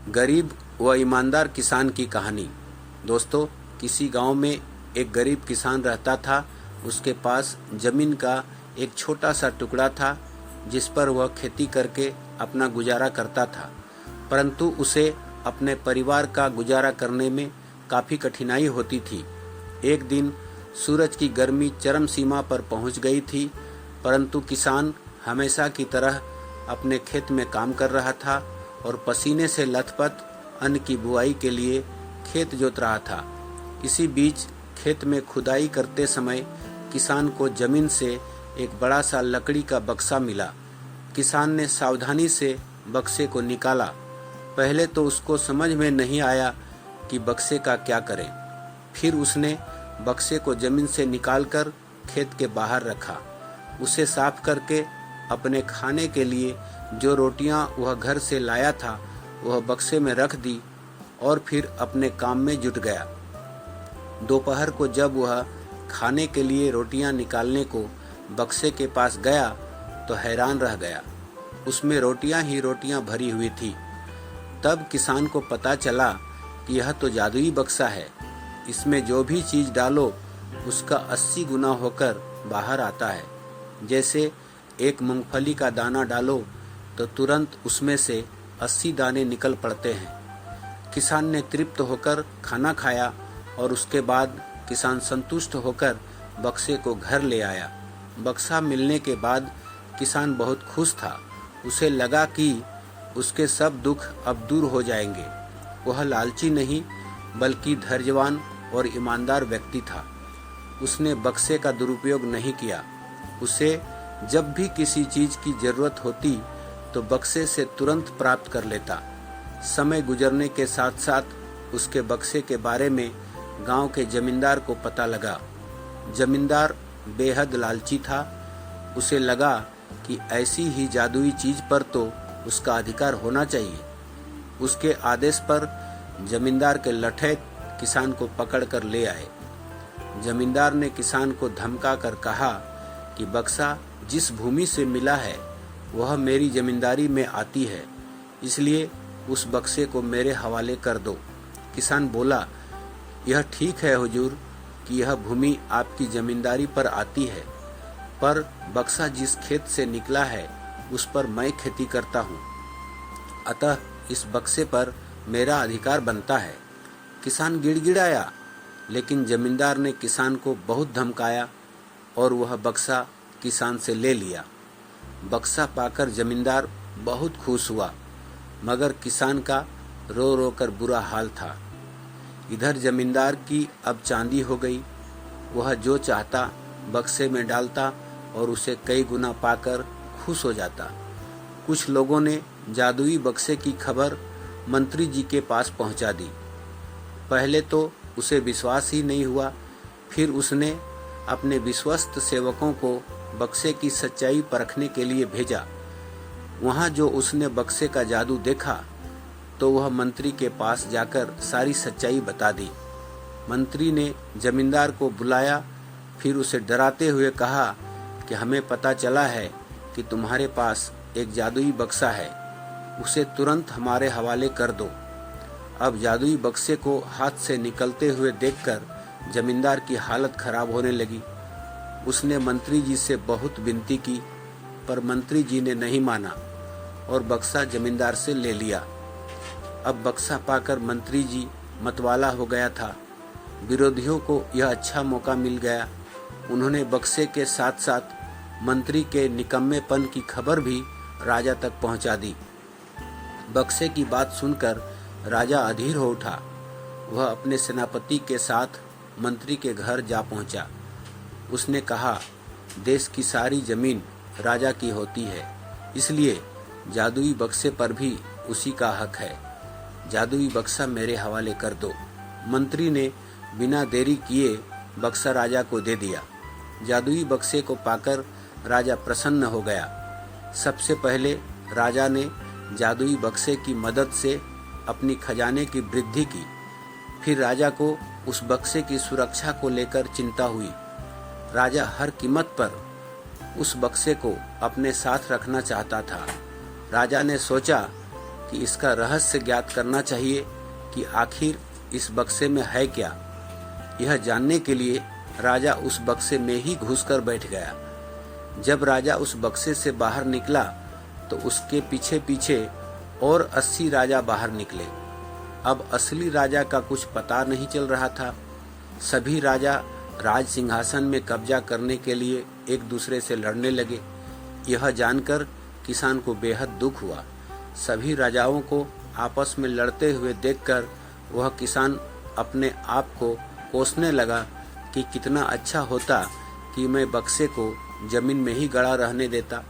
गरीब व ईमानदार किसान की कहानी। दोस्तों, किसी गांव में एक गरीब किसान रहता था। उसके पास जमीन का एक छोटा सा टुकड़ा था जिस पर वह खेती करके अपना गुजारा करता था, परंतु उसे अपने परिवार का गुजारा करने में काफ़ी कठिनाई होती थी। एक दिन सूरज की गर्मी चरम सीमा पर पहुंच गई थी, परंतु किसान हमेशा की तरह अपने खेत में काम कर रहा था और पसीने से लथपथ अन्न की बुआई के लिए खेत जोत रहा था। इसी बीच खेत में खुदाई करते समय किसान को जमीन से एक बड़ा सा लकड़ी का बक्सा मिला। किसान ने सावधानी से बक्से को निकाला। पहले तो उसको समझ में नहीं आया कि बक्से का क्या करें। फिर उसने बक्से को जमीन से निकालकर खेत के बाहर रखा। उसे साफ करके अपने खाने के लिए जो रोटियां वह घर से लाया था वह बक्से में रख दी और फिर अपने काम में जुट गया। दोपहर को जब वह खाने के लिए रोटियां निकालने को बक्से के पास गया तो हैरान रह गया। उसमें रोटियां ही रोटियां भरी हुई थी। तब किसान को पता चला कि यह तो जादुई बक्सा है। इसमें जो भी चीज़ डालो उसका 80 गुना होकर बाहर आता है। जैसे एक मूंगफली का दाना डालो तो तुरंत उसमें से 80 दाने निकल पड़ते हैं। किसान ने तृप्त होकर खाना खाया और उसके बाद किसान संतुष्ट होकर बक्से को घर ले आया। बक्सा मिलने के बाद किसान बहुत खुश था। उसे लगा कि उसके सब दुख अब दूर हो जाएंगे। वह लालची नहीं बल्कि धैर्यवान और ईमानदार व्यक्ति था। उसने बक्से का दुरुपयोग नहीं किया। उसे जब भी किसी चीज़ की ज़रूरत होती तो बक्से से तुरंत प्राप्त कर लेता। समय गुजरने के साथ साथ उसके बक्से के बारे में गांव के जमींदार को पता लगा। जमींदार बेहद लालची था। उसे लगा कि ऐसी ही जादुई चीज़ पर तो उसका अधिकार होना चाहिए। उसके आदेश पर जमींदार के लठैत किसान को पकड़कर ले आए। जमींदार ने किसान को धमका कर कहा कि बक्सा जिस भूमि से मिला है वह मेरी जमींदारी में आती है, इसलिए उस बक्से को मेरे हवाले कर दो। किसान बोला, यह ठीक है हुजूर कि यह भूमि आपकी जमींदारी पर आती है, पर बक्सा जिस खेत से निकला है उस पर मैं खेती करता हूँ, अतः इस बक्से पर मेरा अधिकार बनता है। किसान गिड़गिड़ाया, लेकिन जमींदार ने किसान को बहुत धमकाया और वह बक्सा किसान से ले लिया। बक्सा पाकर जमींदार बहुत खुश हुआ, मगर किसान का रो रो कर बुरा हाल था। इधर जमींदार की अब चांदी हो गई। वह जो चाहता बक्से में डालता और उसे कई गुना पाकर खुश हो जाता। कुछ लोगों ने जादुई बक्से की खबर मंत्री जी के पास पहुंचा दी। पहले तो उसे विश्वास ही नहीं हुआ। फिर उसने अपने विश्वस्त सेवकों को बक्से की सच्चाई परखने के लिए भेजा। वहां जो उसने बक्से का जादू देखा तो वह मंत्री के पास जाकर सारी सच्चाई बता दी। मंत्री ने जमींदार को बुलाया, फिर उसे डराते हुए कहा कि हमें पता चला है कि तुम्हारे पास एक जादुई बक्सा है, उसे तुरंत हमारे हवाले कर दो। अब जादुई बक्से को हाथ से निकलते हुए देखकर जमींदार की हालत खराब होने लगी। उसने मंत्री जी से बहुत विनती की, पर मंत्री जी ने नहीं माना और बक्सा जमींदार से ले लिया। अब बक्सा पाकर मंत्री जी मतवाला हो गया था। विरोधियों को यह अच्छा मौका मिल गया। उन्होंने बक्से के साथ साथ मंत्री के निकम्मेपन की खबर भी राजा तक पहुंचा दी। बक्से की बात सुनकर राजा अधीर हो उठा। वह अपने सेनापति के साथ मंत्री के घर जा पहुंचा। उसने कहा, देश की सारी जमीन राजा की होती है, इसलिए जादुई बक्से पर भी उसी का हक है। जादुई बक्सा मेरे हवाले कर दो। मंत्री ने बिना देरी किए बक्सा राजा को दे दिया। जादुई बक्से को पाकर राजा प्रसन्न हो गया। सबसे पहले राजा ने जादुई बक्से की मदद से अपनी खजाने की वृद्धि की। फिर राजा को उस बक्से की सुरक्षा को लेकर चिंता हुई। राजा हर कीमत पर उस बक्से को अपने साथ रखना चाहता था। राजा ने सोचा कि इसका रहस्य ज्ञात करना चाहिए कि आखिर इस बक्से में है क्या। यह जानने के लिए राजा उस बक्से में ही घुसकर बैठ गया। जब राजा उस बक्से से बाहर निकला तो उसके पीछे पीछे और 80 राजा बाहर निकले। अब असली राजा का कुछ पता नहीं चल रहा था। सभी राजा राज सिंहासन में कब्जा करने के लिए एक दूसरे से लड़ने लगे। यह जानकर किसान को बेहद दुख हुआ। सभी राजाओं को आपस में लड़ते हुए देखकर वह किसान अपने आप को कोसने लगा कि कितना अच्छा होता कि मैं बक्से को जमीन में ही गड़ा रहने देता।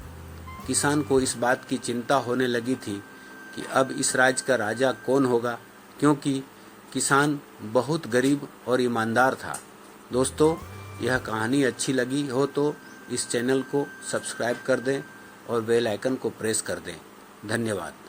किसान को इस बात की चिंता होने लगी थी कि अब इस राज्य का राजा कौन होगा, क्योंकि किसान बहुत गरीब और ईमानदार था। दोस्तों, यह कहानी अच्छी लगी हो तो इस चैनल को सब्सक्राइब कर दें और बेल आइकन को प्रेस कर दें। धन्यवाद।